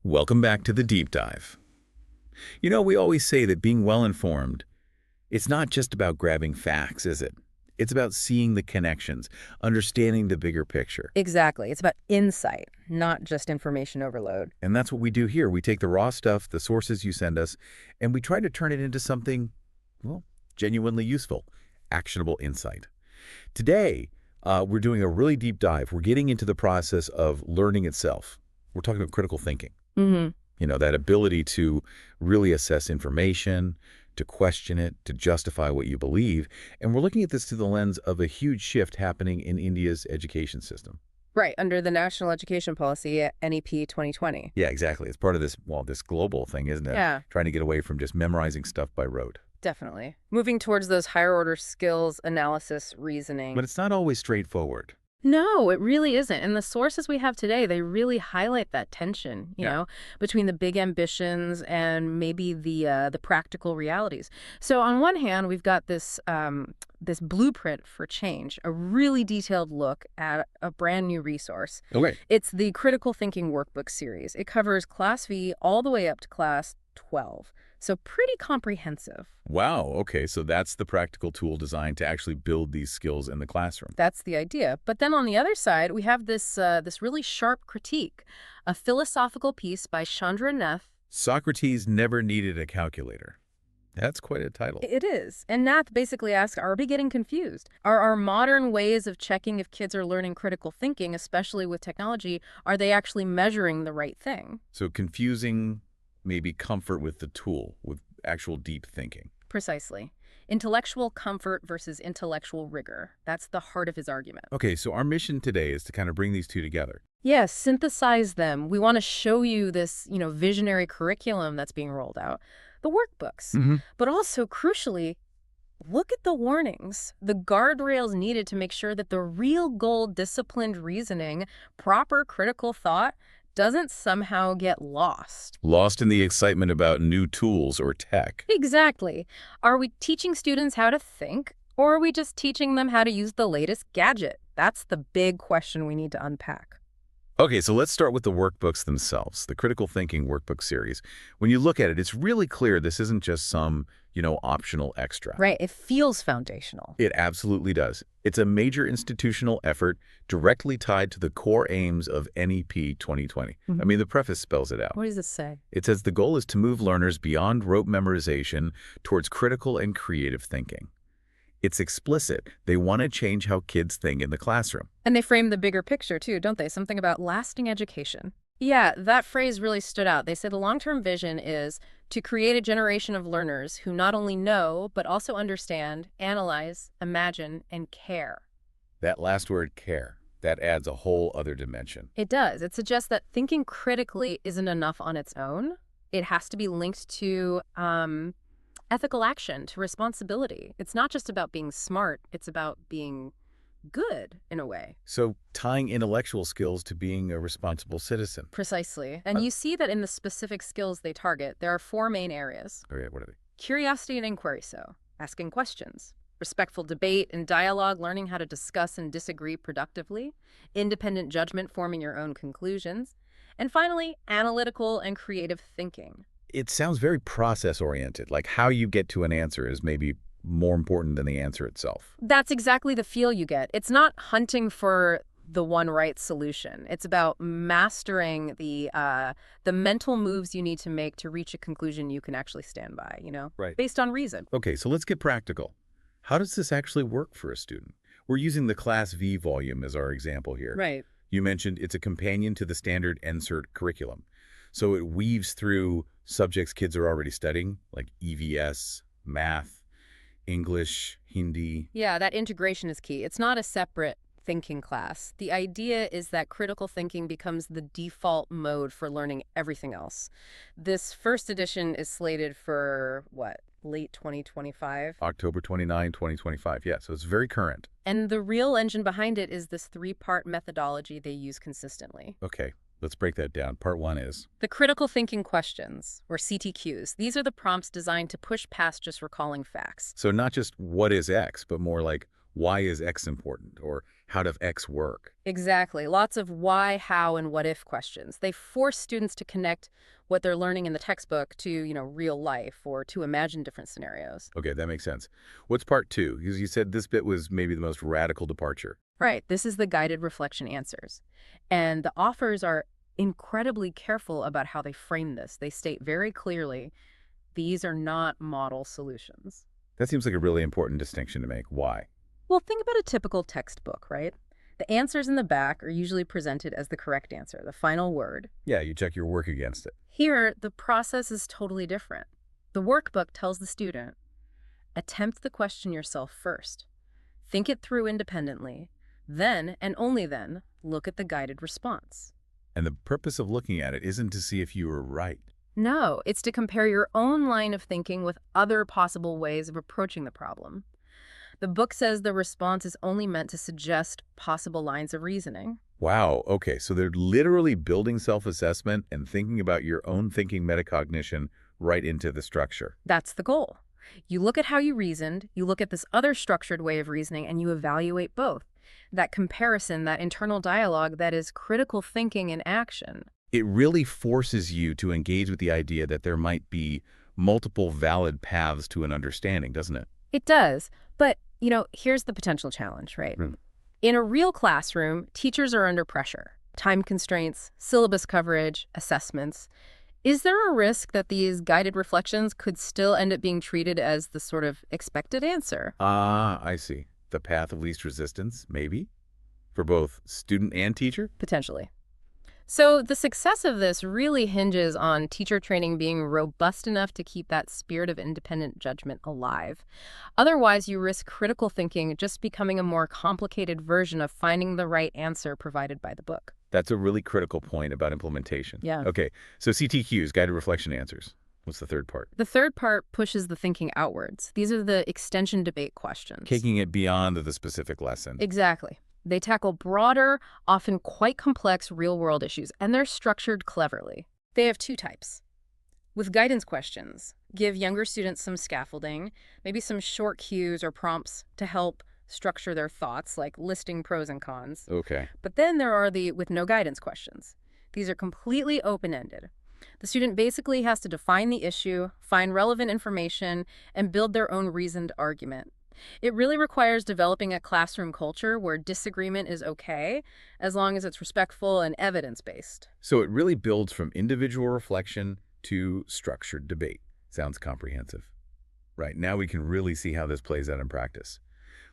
Welcome back to the deep dive. You know, we always say that being well-informed, it's not just about grabbing facts, is it? It's about seeing the connections, understanding the bigger picture. Exactly. It's about insight, not just information overload. And that's what we do here. We take the raw stuff, the sources you send us, and we try to turn it into something, well, genuinely useful, actionable insight. Today, we're doing a really deep dive. We're getting into the process of learning itself. We're talking about critical thinking. Mm-hmm. You know, that ability to really assess information, to question it, to justify what you believe. And we're looking at this through the lens of a huge shift happening in India's education system. Right, under the National Education Policy, NEP 2020. Yeah, exactly. It's part of this, well, this global thing, isn't it? Yeah. Trying to get away from just memorizing stuff by rote. Definitely. Moving towards those higher order skills, analysis, reasoning. But it's not always straightforward. No, it really isn't. And the sources we have today, they really highlight that tension, you know, between the big ambitions and maybe the practical realities. So on one hand, we've got this this blueprint for change, a really detailed look at a brand new resource. Okay. It's the Critical Thinking Workbook series. It covers Class V all the way up to Class 12. So pretty comprehensive. Wow. Okay. So that's the practical tool designed to actually build these skills in the classroom. That's the idea. But then on the other side, we have this really sharp critique, a philosophical piece by Chandra Nath. Socrates never needed a calculator. That's quite a title. It is. And Nath basically asks, are we getting confused? Are our modern ways of checking if kids are learning critical thinking, especially with technology, are they actually measuring the right thing? So confusing maybe comfort with the tool, with actual deep thinking. Precisely. Intellectual comfort versus intellectual rigor. That's the heart of his argument. Okay, so our mission today is to kind of bring these two together. Yes, synthesize them. We want to show you this, visionary curriculum that's being rolled out, the workbooks. But also, crucially, look at the warnings, the guardrails needed to make sure that the real goal, disciplined reasoning, proper critical thought, doesn't somehow get lost. Lost in the excitement about new tools or tech. Exactly. Are we teaching students how to think, or are we just teaching them how to use the latest gadget? That's the big question we need to unpack. Okay, so let's start with the workbooks themselves, the Critical Thinking Workbook series. When you look at it, it's really clear this isn't just some, optional extra. Right, it feels foundational. It absolutely does. It's a major institutional effort directly tied to the core aims of NEP 2020. I mean, the preface spells it out. What does it say? It says the goal is to move learners beyond rote memorization towards critical and creative thinking. It's explicit. They want to change how kids think in the classroom. And they frame the bigger picture, too, don't they? Something about lasting education. Yeah, that phrase really stood out. They say the long-term vision is to create a generation of learners who not only know, but also understand, analyze, imagine, and care. That last word, care, that adds a whole other dimension. It does. It suggests that thinking critically isn't enough on its own. It has to be linked to ethical action, to responsibility. It's not just about being smart. It's about being good, in a way. So tying intellectual skills to being a responsible citizen. Precisely. And you see that in the specific skills they target, there are four main areas. Okay, what are they? Curiosity and inquiry, so asking questions. Respectful debate and dialogue, learning how to discuss and disagree productively. Independent judgment, forming your own conclusions. And finally, analytical and creative thinking. It sounds very process-oriented, like how you get to an answer is maybe more important than the answer itself. That's exactly the feel you get. It's not hunting for the one right solution. It's about mastering the mental moves you need to make to reach a conclusion you can actually stand by, Right. Based on reason. Okay, so let's get practical. How does this actually work for a student? We're using the Class V volume as our example here. Right. You mentioned it's a companion to the standard NCERT curriculum. So it weaves through subjects kids are already studying, like EVS, math, English, Hindi. Yeah, that integration is key. It's not a separate thinking class. The idea is that critical thinking becomes the default mode for learning everything else. This first edition is slated for, late 2025? October 29, 2025. Yeah, so it's very current. And the real engine behind it is this three-part methodology they use consistently. Okay, let's break that down. Part one is the critical thinking questions, or CTQs. These are the prompts designed to push past just recalling facts. So not just what is X, but more like why is X important? Or how does X work? Exactly. Lots of why, how, and what if questions. They force students to connect what they're learning in the textbook to, real life or to imagine different scenarios. Okay, that makes sense. What's part two? Because you said this bit was maybe the most radical departure. Right. This is the guided reflection answers. And the authors are incredibly careful about how they frame this. They state very clearly, these are not model solutions. That seems like a really important distinction to make. Why? Well, think about a typical textbook, right? The answers in the back are usually presented as the correct answer, the final word. Yeah, you check your work against it. Here, the process is totally different. The workbook tells the student, attempt the question yourself first. Think it through independently. Then, and only then, look at the guided response. And the purpose of looking at it isn't to see if you were right. No, it's to compare your own line of thinking with other possible ways of approaching the problem. The book says the response is only meant to suggest possible lines of reasoning. Wow, okay, so they're literally building self-assessment and thinking about your own thinking metacognition right into the structure. That's the goal. You look at how you reasoned, you look at this other structured way of reasoning, and you evaluate both. That comparison, that internal dialogue, that is critical thinking in action. It really forces you to engage with the idea that there might be multiple valid paths to an understanding, doesn't it? It does. But, here's the potential challenge, right? In a real classroom, teachers are under pressure. Time constraints, syllabus coverage, assessments. Is there a risk that these guided reflections could still end up being treated as the sort of expected answer? Ah, I see. The path of least resistance, maybe? For both student and teacher? Potentially. So the success of this really hinges on teacher training being robust enough to keep that spirit of independent judgment alive. Otherwise, you risk critical thinking just becoming a more complicated version of finding the right answer provided by the book. That's a really critical point about implementation. Yeah. Okay, so CTQs, guided reflection answers. What's the third part? The third part pushes the thinking outwards. These are the extension debate questions. Taking it beyond the specific lesson. Exactly. They tackle broader, often quite complex real-world issues, and they're structured cleverly. They have two types. With guidance questions, give younger students some scaffolding, maybe some short cues or prompts to help structure their thoughts, like listing pros and cons. Okay. But then there are the with no guidance questions. These are completely open-ended. The student basically has to define the issue, find relevant information, and build their own reasoned argument. It really requires developing a classroom culture where disagreement is okay, as long as it's respectful and evidence-based. So it really builds from individual reflection to structured debate. Sounds comprehensive. Right, now we can really see how this plays out in practice.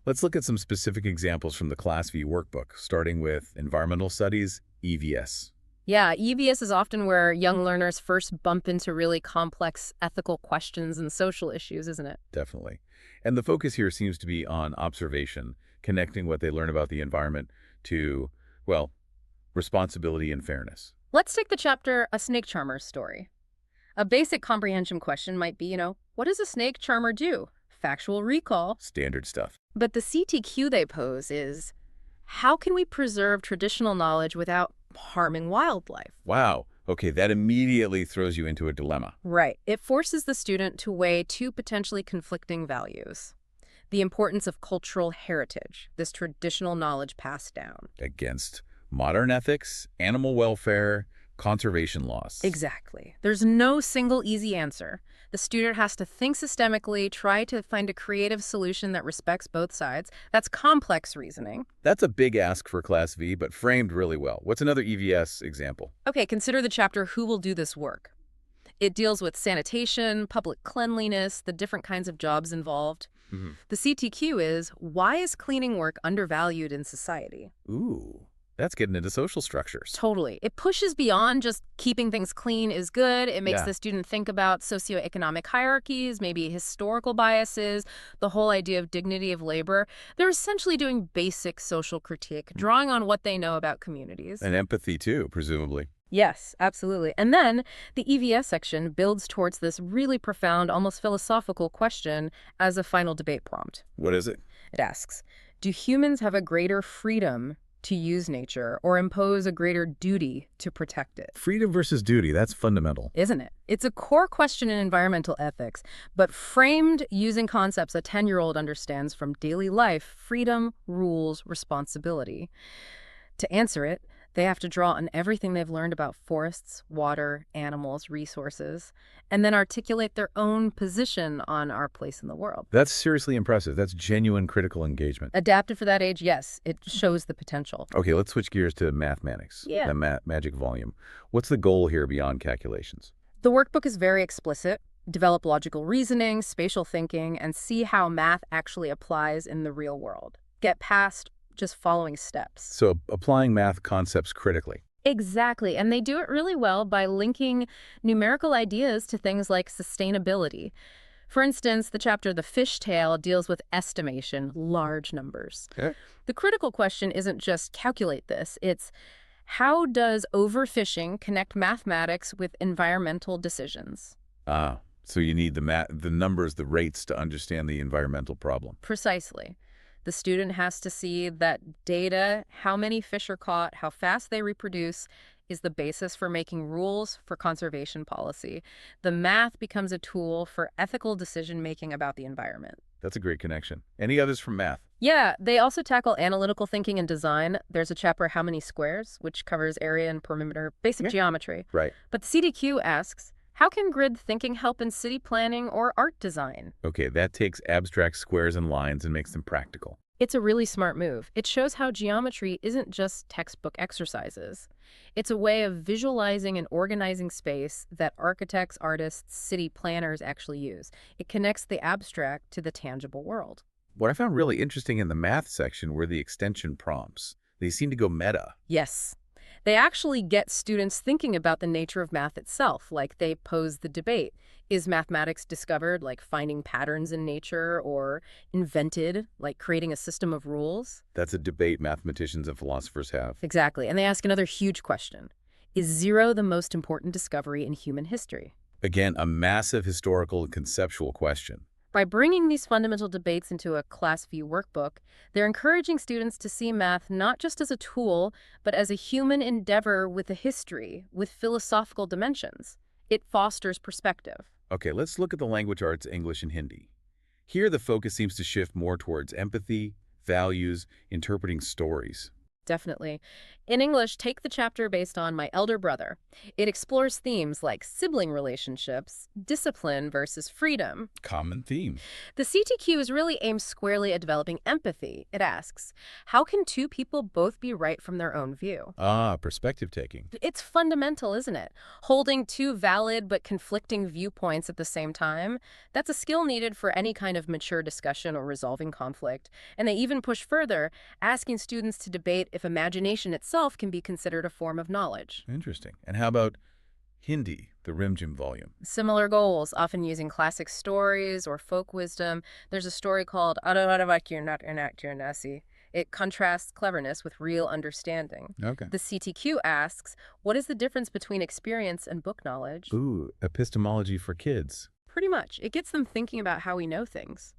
Let's look at some specific examples from the Class V workbook, starting with Environmental Studies, EVS. Yeah, EVS is often where young learners first bump into really complex ethical questions and social issues, isn't it? Definitely. And the focus here seems to be on observation, connecting what they learn about the environment to, well, responsibility and fairness. Let's take the chapter A Snake Charmer's Story. A basic comprehension question might be, what does a snake charmer do? Factual recall. Standard stuff. But the CTQ they pose is, how can we preserve traditional knowledge without harming wildlife? Wow. Okay, that immediately throws you into a dilemma. Right. It forces the student to weigh two potentially conflicting values. The importance of cultural heritage, this traditional knowledge passed down. Against modern ethics, animal welfare, conservation laws. Exactly. There's no single easy answer. The student has to think systemically, try to find a creative solution that respects both sides. That's complex reasoning. That's a big ask for Class V, but framed really well. What's another EVS example? Okay, consider the chapter Who Will Do This Work? It deals with sanitation, public cleanliness, the different kinds of jobs involved. The CTQ is, why is cleaning work undervalued in society? Ooh. That's getting into social structures. Totally. It pushes beyond just keeping things clean is good. It makes Yeah. the student think about socioeconomic hierarchies, maybe historical biases, the whole idea of dignity of labor. They're essentially doing basic social critique, drawing on what they know about communities. And empathy, too, presumably. Yes, absolutely. And then the EVS section builds towards this really profound, almost philosophical question as a final debate prompt. What is it? It asks, do humans have a greater freedom to use nature or impose a greater duty to protect it. Freedom versus duty, that's fundamental. Isn't it? It's a core question in environmental ethics, but framed using concepts a 10-year-old understands from daily life: freedom, rules, responsibility. To answer it, they have to draw on everything they've learned about forests, water, animals, resources, and then articulate their own position on our place in the world. That's seriously impressive. That's genuine critical engagement. Adapted for that age, yes, it shows the potential. Okay, let's switch gears to mathematics. Yeah. The magic volume. What's the goal here beyond calculations? The workbook is very explicit. Develop logical reasoning, spatial thinking, and see how math actually applies in the real world. Get past just following steps. So applying math concepts critically. Exactly, and they do it really well by linking numerical ideas to things like sustainability. For instance, the chapter The Fishtail deals with estimation, large numbers. Okay. The critical question isn't just calculate this, it's how does overfishing connect mathematics with environmental decisions? So you need the numbers, the rates to understand the environmental problem. Precisely. The student has to see that data, how many fish are caught, how fast they reproduce, is the basis for making rules for conservation policy. The math becomes a tool for ethical decision-making about the environment. That's a great connection. Any others from math? Yeah, they also tackle analytical thinking and design. There's a chapter, How Many Squares, which covers area and perimeter, basic geometry. Right. But the CTQ asks, how can grid thinking help in city planning or art design? Okay, that takes abstract squares and lines and makes them practical. It's a really smart move. It shows how geometry isn't just textbook exercises. It's a way of visualizing and organizing space that architects, artists, city planners actually use. It connects the abstract to the tangible world. What I found really interesting in the math section were the extension prompts. They seem to go meta. Yes. They actually get students thinking about the nature of math itself, like they pose the debate. Is mathematics discovered, like finding patterns in nature, or invented, like creating a system of rules? That's a debate mathematicians and philosophers have. Exactly. And they ask another huge question. Is zero the most important discovery in human history? Again, a massive historical and conceptual question. By bringing these fundamental debates into a class view workbook, they're encouraging students to see math not just as a tool, but as a human endeavor with a history, with philosophical dimensions. It fosters perspective. Okay, let's look at the language arts, English and Hindi. Here, the focus seems to shift more towards empathy, values, interpreting stories. Definitely. In English, take the chapter based on My Elder Brother. It explores themes like sibling relationships, discipline versus freedom. Common theme. The CTQ is really aimed squarely at developing empathy. It asks, how can two people both be right from their own view? Perspective taking. It's fundamental, isn't it? Holding two valid but conflicting viewpoints at the same time. That's a skill needed for any kind of mature discussion or resolving conflict. And they even push further, asking students to debate if imagination itself can be considered a form of knowledge. Interesting. And how about Hindi, the Rimjhim volume? Similar goals, often using classic stories or folk wisdom. There's a story called Nasi. It contrasts cleverness with real understanding. Okay. The CTQ asks, what is the difference between experience and book knowledge? Ooh, epistemology for kids. Pretty much. It gets them thinking about how we know things.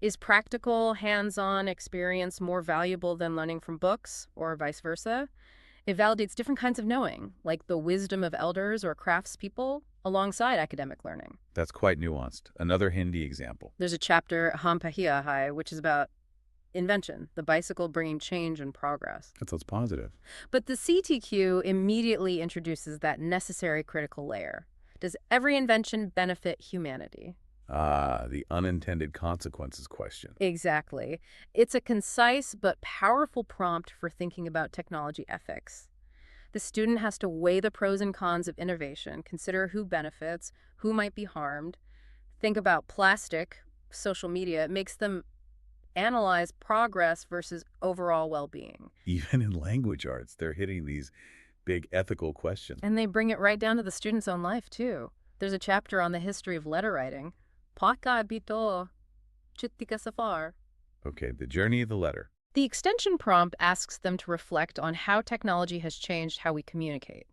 Is practical, hands-on experience more valuable than learning from books, or vice versa? It validates different kinds of knowing, like the wisdom of elders or craftspeople, alongside academic learning. That's quite nuanced. Another Hindi example. There's a chapter, Ham Pahiya Hai, which is about invention, the bicycle bringing change and progress. That sounds positive. But the CTQ immediately introduces that necessary critical layer. Does every invention benefit humanity? The unintended consequences question. Exactly. It's a concise but powerful prompt for thinking about technology ethics. The student has to weigh the pros and cons of innovation, consider who benefits, who might be harmed, think about plastic, social media. It makes them analyze progress versus overall well-being. Even in language arts, they're hitting these big ethical questions. And they bring it right down to the student's own life, too. There's a chapter on the history of letter writing. Paka bito chitika safar. Okay, the journey of the letter. The extension prompt asks them to reflect on how technology has changed how we communicate.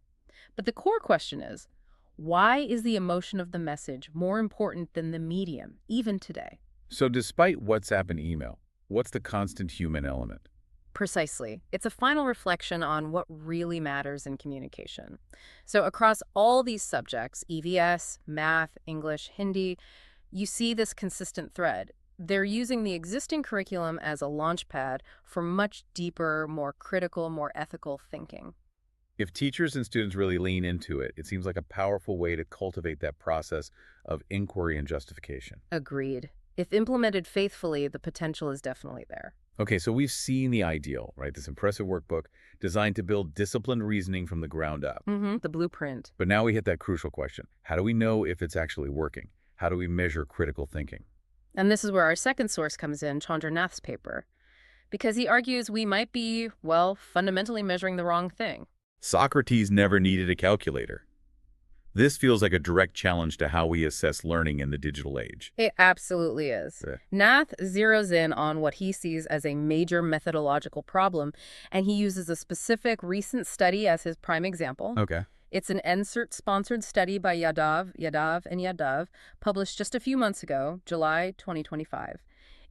But the core question is, why is the emotion of the message more important than the medium, even today? So despite WhatsApp and email, what's the constant human element? Precisely. It's a final reflection on what really matters in communication. So across all these subjects, EVS, math, English, Hindi, you see this consistent thread. They're using the existing curriculum as a launchpad for much deeper, more critical, more ethical thinking. If teachers and students really lean into it, it seems like a powerful way to cultivate that process of inquiry and justification. Agreed. If implemented faithfully, the potential is definitely there. Okay, so we've seen the ideal, right? This impressive workbook designed to build disciplined reasoning from the ground up. The blueprint. But now we hit that crucial question. How do we know if it's actually working? How do we measure critical thinking? And this is where our second source comes in, Chandranath's paper. Because he argues we might be, well, fundamentally measuring the wrong thing. Socrates never needed a calculator. This feels like a direct challenge to how we assess learning in the digital age. It absolutely is. Yeah. Nath zeroes in on what he sees as a major methodological problem, and he uses a specific recent study as his prime example. Okay. It's an NCERT-sponsored study by Yadav, published just a few months ago, July 2025.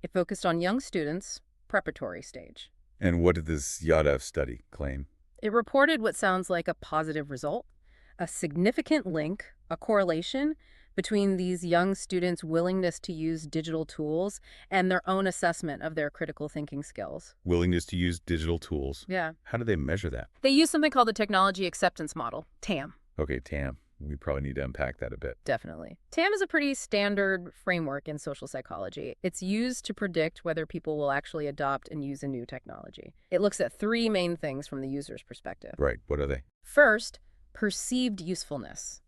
It focused on young students, preparatory stage. And what did this Yadav study claim? It reported what sounds like a positive result, a significant link, a correlation between these young students' willingness to use digital tools and their own assessment of their critical thinking skills. Willingness to use digital tools. Yeah. How do they measure that? They use something called the Technology Acceptance Model, TAM. Okay, TAM. We probably need to unpack that a bit. Definitely. TAM is a pretty standard framework in social psychology. It's used to predict whether people will actually adopt and use a new technology. It looks at three main things from the user's perspective. Right. What are they? First, perceived usefulness.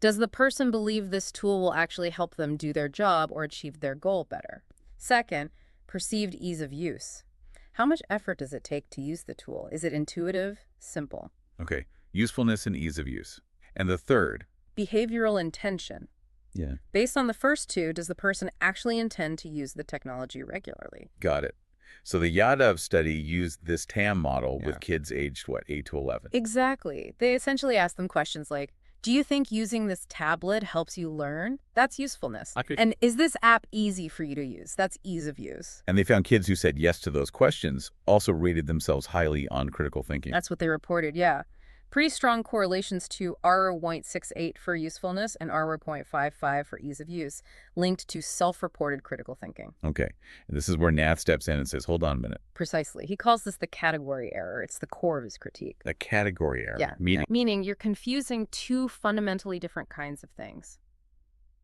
Does the person believe this tool will actually help them do their job or achieve their goal better? Second, perceived ease of use. How much effort does it take to use the tool? Is it intuitive, simple? Okay. Usefulness and ease of use. And the third? Behavioral intention. Yeah. Based on the first two, does the person actually intend to use the technology regularly? Got it. So the Yadav study used this TAM model with kids aged, 8 to 11? Exactly. They essentially asked them questions like, do you think using this tablet helps you learn? That's usefulness. And is this app easy for you to use? That's ease of use. And they found kids who said yes to those questions also rated themselves highly on critical thinking. That's what they reported, yeah. Pretty strong correlations to R.68 for usefulness and R.55 for ease of use, linked to self-reported critical thinking. Okay. And this is where Nath steps in and says, hold on a minute. Precisely. He calls this the category error. It's the core of his critique. The category error. Yeah. Meaning you're confusing two fundamentally different kinds of things.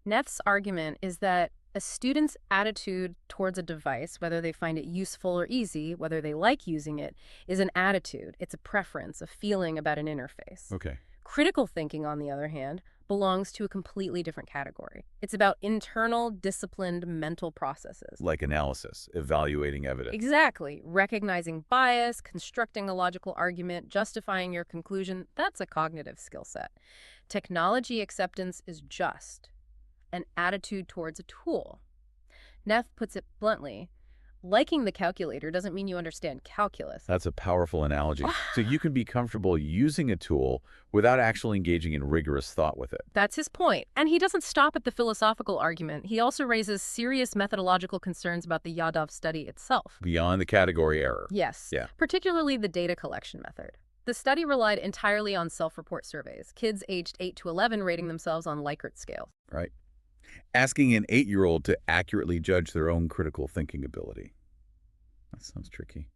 Neff's argument is that a student's attitude towards a device, whether they find it useful or easy, whether they like using it, is an attitude. It's a preference, a feeling about an interface. Okay. Critical thinking, on the other hand, belongs to a completely different category. It's about internal, disciplined mental processes. Like analysis, evaluating evidence. Exactly. Recognizing bias, constructing a logical argument, justifying your conclusion, that's a cognitive skill set. Technology acceptance is just an attitude towards a tool. Neff puts it bluntly, liking the calculator doesn't mean you understand calculus. That's a powerful analogy. So you can be comfortable using a tool without actually engaging in rigorous thought with it. That's his point. And he doesn't stop at the philosophical argument. He also raises serious methodological concerns about the Yadav study itself. Beyond the category error. Yes. Yeah. Particularly the data collection method. The study relied entirely on self-report surveys, kids aged 8 to 11 rating themselves on Likert scale. Right. Asking an 8-year-old to accurately judge their own critical thinking ability. That sounds tricky.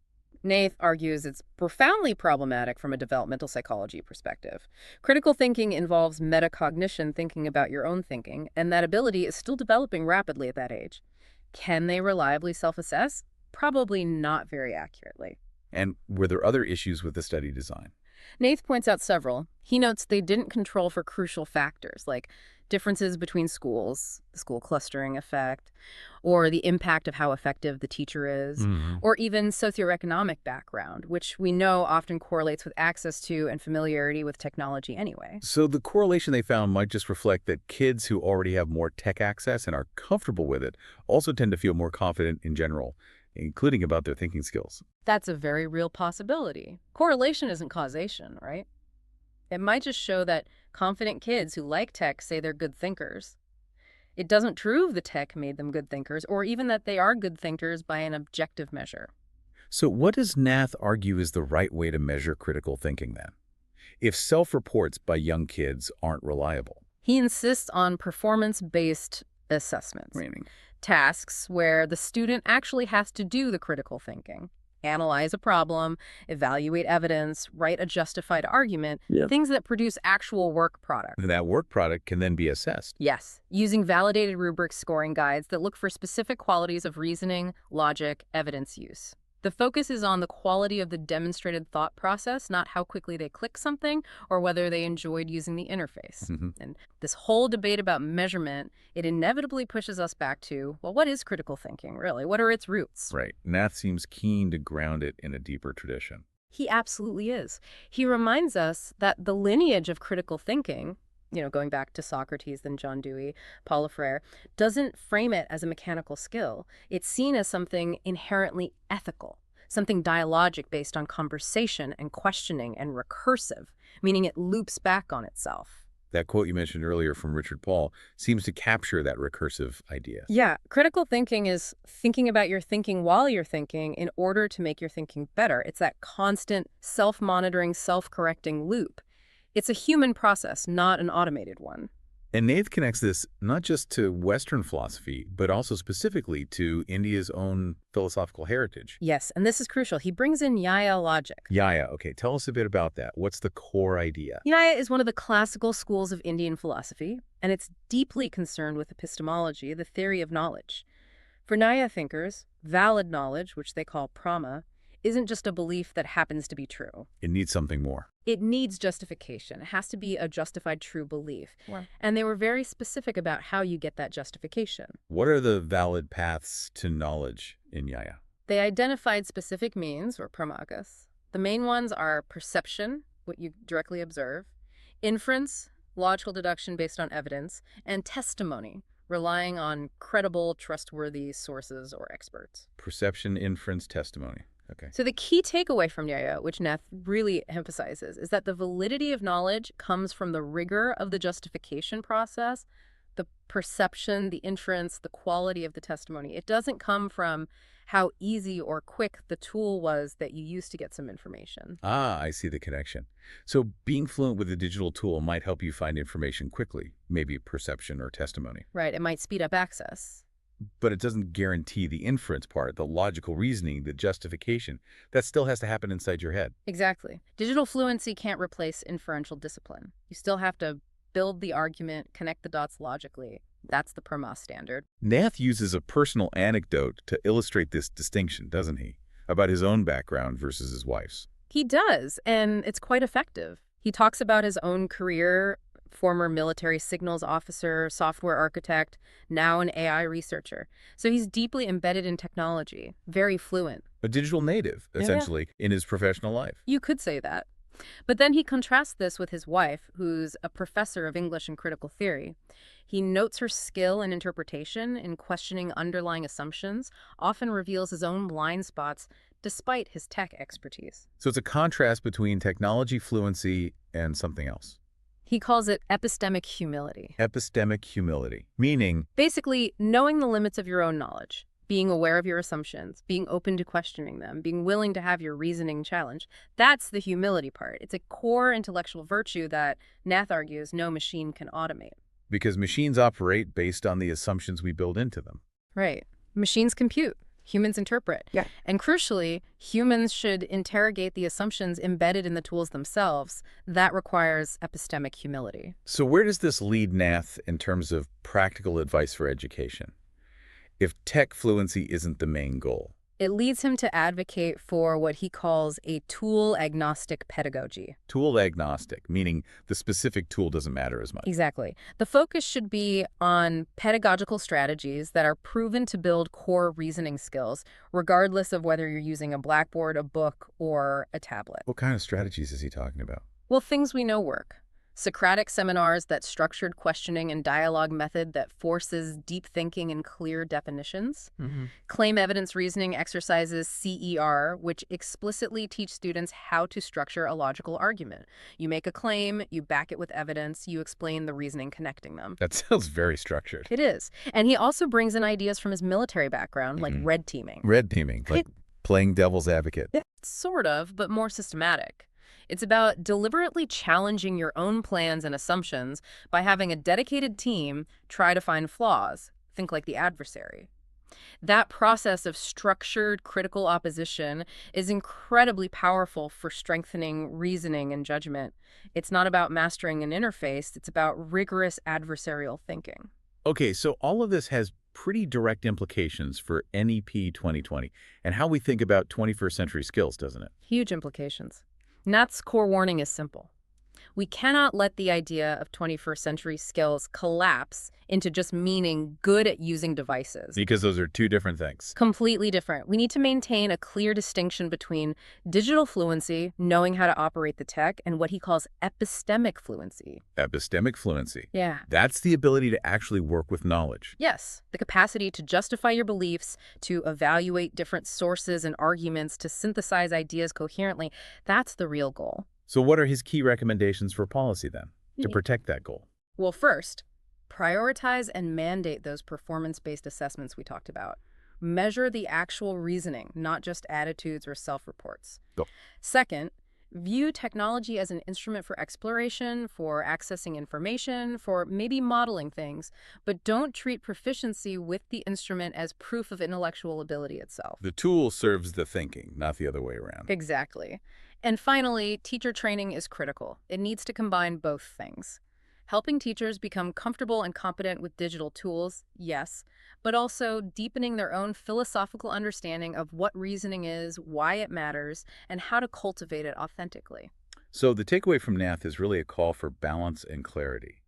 Nath argues it's profoundly problematic from a developmental psychology perspective. Critical thinking involves metacognition, thinking about your own thinking, and that ability is still developing rapidly at that age. Can they reliably self-assess? Probably not very accurately. And were there other issues with the study design? Nath points out several. He notes they didn't control for crucial factors like differences between schools, the school clustering effect, or the impact of how effective the teacher is, or even socioeconomic background, which we know often correlates with access to and familiarity with technology anyway. So the correlation they found might just reflect that kids who already have more tech access and are comfortable with it also tend to feel more confident in general, including about their thinking skills. That's a very real possibility. Correlation isn't causation, right? It might just show that confident kids who like tech say they're good thinkers. It doesn't prove the tech made them good thinkers, or even that they are good thinkers by an objective measure. So what does Nath argue is the right way to measure critical thinking then? If self-reports by young kids aren't reliable? He insists on performance-based assessments. Meaning? Tasks where the student actually has to do the critical thinking. Analyze a problem, evaluate evidence, write a justified argument, things that produce actual work product. That work product can then be assessed. Yes, using validated rubric scoring guides that look for specific qualities of reasoning, logic, evidence use. The focus is on the quality of the demonstrated thought process, not how quickly they click something or whether they enjoyed using the interface. And this whole debate about measurement, it inevitably pushes us back to, well, what is critical thinking, really? What are its roots? Right. Nath seems keen to ground it in a deeper tradition. He absolutely is. He reminds us that the lineage of critical thinking, going back to Socrates, then John Dewey, Paulo Freire, doesn't frame it as a mechanical skill. It's seen as something inherently ethical, something dialogic based on conversation and questioning and recursive, meaning it loops back on itself. That quote you mentioned earlier from Richard Paul seems to capture that recursive idea. Yeah, critical thinking is thinking about your thinking while you're thinking in order to make your thinking better. It's that constant self-monitoring, self-correcting loop. It's a human process, not an automated one. And Nath connects this not just to Western philosophy, but also specifically to India's own philosophical heritage. Yes, and this is crucial. He brings in Nyaya logic. Nyaya, okay, tell us a bit about that. What's the core idea? Nyaya is one of the classical schools of Indian philosophy, and it's deeply concerned with epistemology, the theory of knowledge. For Nyaya thinkers, valid knowledge, which they call prama, isn't just a belief that happens to be true. It needs something more. It needs justification. It has to be a justified true belief. Wow. And they were very specific about how you get that justification. What are the valid paths to knowledge in Nyaya? They identified specific means, or pramagas. The main ones are perception, what you directly observe, inference, logical deduction based on evidence, and testimony, relying on credible, trustworthy sources or experts. Perception, inference, testimony. Okay. So the key takeaway from Nyaya, which Nath really emphasizes, is that the validity of knowledge comes from the rigor of the justification process, the perception, the inference, the quality of the testimony. It doesn't come from how easy or quick the tool was that you used to get some information. Ah, I see the connection. So being fluent with a digital tool might help you find information quickly, maybe perception or testimony. Right, it might speed up access. But it doesn't guarantee the inference part, the logical reasoning, the justification. That still has to happen inside your head. Exactly. Digital fluency can't replace inferential discipline. You still have to build the argument, connect the dots logically. That's the PERMA standard. Nath uses a personal anecdote to illustrate this distinction, doesn't he? About his own background versus his wife's. He does, and it's quite effective. He talks about his own career, former military signals officer, software architect, now an AI researcher. So he's deeply embedded in technology, very fluent. A digital native, essentially, in his professional life. You could say that. But then he contrasts this with his wife, who's a professor of English and critical theory. He notes her skill and interpretation in questioning underlying assumptions, often reveals his own blind spots despite his tech expertise. So it's a contrast between technology fluency and something else. He calls it epistemic humility. Epistemic humility, meaning basically knowing the limits of your own knowledge, being aware of your assumptions, being open to questioning them, being willing to have your reasoning challenged. That's the humility part. It's a core intellectual virtue that Nath argues no machine can automate. Because machines operate based on the assumptions we build into them. Right. Machines compute. Humans interpret. Yeah. And crucially, humans should interrogate the assumptions embedded in the tools themselves. That requires epistemic humility. So where does this lead Nath in terms of practical advice for education? If tech fluency isn't the main goal. It leads him to advocate for what he calls a tool-agnostic pedagogy. Tool-agnostic, meaning the specific tool doesn't matter as much. Exactly. The focus should be on pedagogical strategies that are proven to build core reasoning skills, regardless of whether you're using a blackboard, a book, or a tablet. What kind of strategies is he talking about? Well, things we know work. Socratic seminars, that structured questioning and dialogue method that forces deep thinking and clear definitions. Claim evidence reasoning exercises, CER, which explicitly teach students how to structure a logical argument. You make a claim, you back it with evidence, you explain the reasoning connecting them. That sounds very structured. It is. And he also brings in ideas from his military background, like red teaming. Red teaming, like Playing devil's advocate. Yeah. Sort of, but more systematic. It's about deliberately challenging your own plans and assumptions by having a dedicated team try to find flaws. Think like the adversary. That process of structured critical opposition is incredibly powerful for strengthening reasoning and judgment. It's not about mastering an interface, it's about rigorous adversarial thinking. Okay, so all of this has pretty direct implications for NEP 2020 and how we think about 21st century skills, doesn't it? Huge implications. Nat's core warning is simple. We cannot let the idea of 21st century skills collapse into just meaning good at using devices. Because those are two different things. Completely different. We need to maintain a clear distinction between digital fluency, knowing how to operate the tech, and what he calls epistemic fluency. Epistemic fluency. Yeah. That's the ability to actually work with knowledge. Yes, the capacity to justify your beliefs, to evaluate different sources and arguments, to synthesize ideas coherently. That's the real goal. So what are his key recommendations for policy then, to protect that goal? Well, first, prioritize and mandate those performance-based assessments we talked about. Measure the actual reasoning, not just attitudes or self-reports. Go. Second, view technology as an instrument for exploration, for accessing information, for maybe modeling things, but don't treat proficiency with the instrument as proof of intellectual ability itself. The tool serves the thinking, not the other way around. Exactly. And finally, teacher training is critical. It needs to combine both things. Helping teachers become comfortable and competent with digital tools, yes, but also deepening their own philosophical understanding of what reasoning is, why it matters, and how to cultivate it authentically. So the takeaway from NATH is really a call for balance and clarity.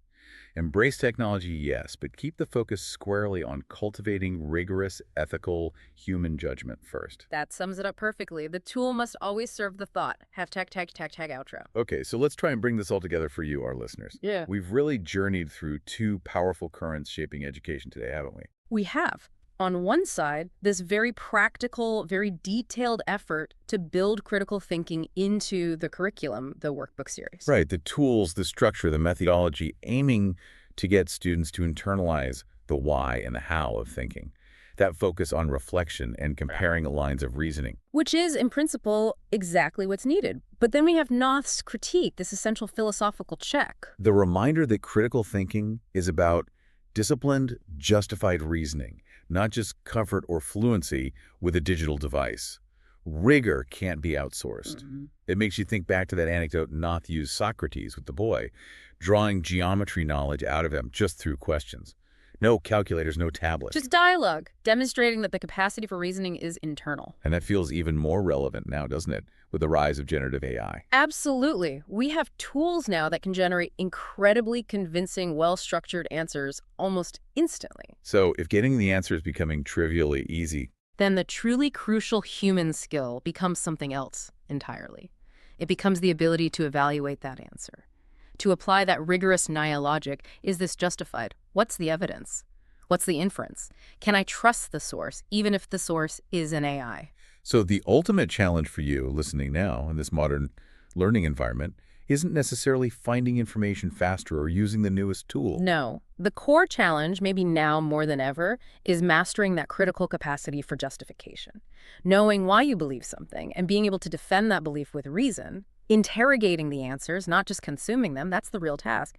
Embrace technology, yes, but keep the focus squarely on cultivating rigorous, ethical, human judgment first. That sums it up perfectly. The tool must always serve the thought. Tag outro. Okay, so let's try and bring this all together for you, our listeners. Yeah. We've really journeyed through two powerful currents shaping education today, haven't we? We have. On one side, this very practical, very detailed effort to build critical thinking into the curriculum, the workbook series. Right, the tools, the structure, the methodology, aiming to get students to internalize the why and the how of thinking. That focus on reflection and comparing lines of reasoning. Which is, in principle, exactly what's needed. But then we have Noth's critique, this essential philosophical check. The reminder that critical thinking is about disciplined, justified reasoning, not just comfort or fluency with a digital device. Rigor can't be outsourced. It makes you think back to that anecdote Noth used Socrates with the boy, drawing geometry knowledge out of him just through questions. No calculators, no tablets. Just dialogue, demonstrating that the capacity for reasoning is internal. And that feels even more relevant now, doesn't it, with the rise of generative AI? Absolutely. We have tools now that can generate incredibly convincing, well-structured answers almost instantly. So if getting the answer is becoming trivially easy, then the truly crucial human skill becomes something else entirely. It becomes the ability to evaluate that answer. To apply that rigorous Naya logic, is this justified? What's the evidence? What's the inference? Can I trust the source, even if the source is an AI? So the ultimate challenge for you listening now in this modern learning environment isn't necessarily finding information faster or using the newest tool. No. The core challenge, maybe now more than ever, is mastering that critical capacity for justification. Knowing why you believe something and being able to defend that belief with reason, interrogating the answers, not just consuming them, that's the real task.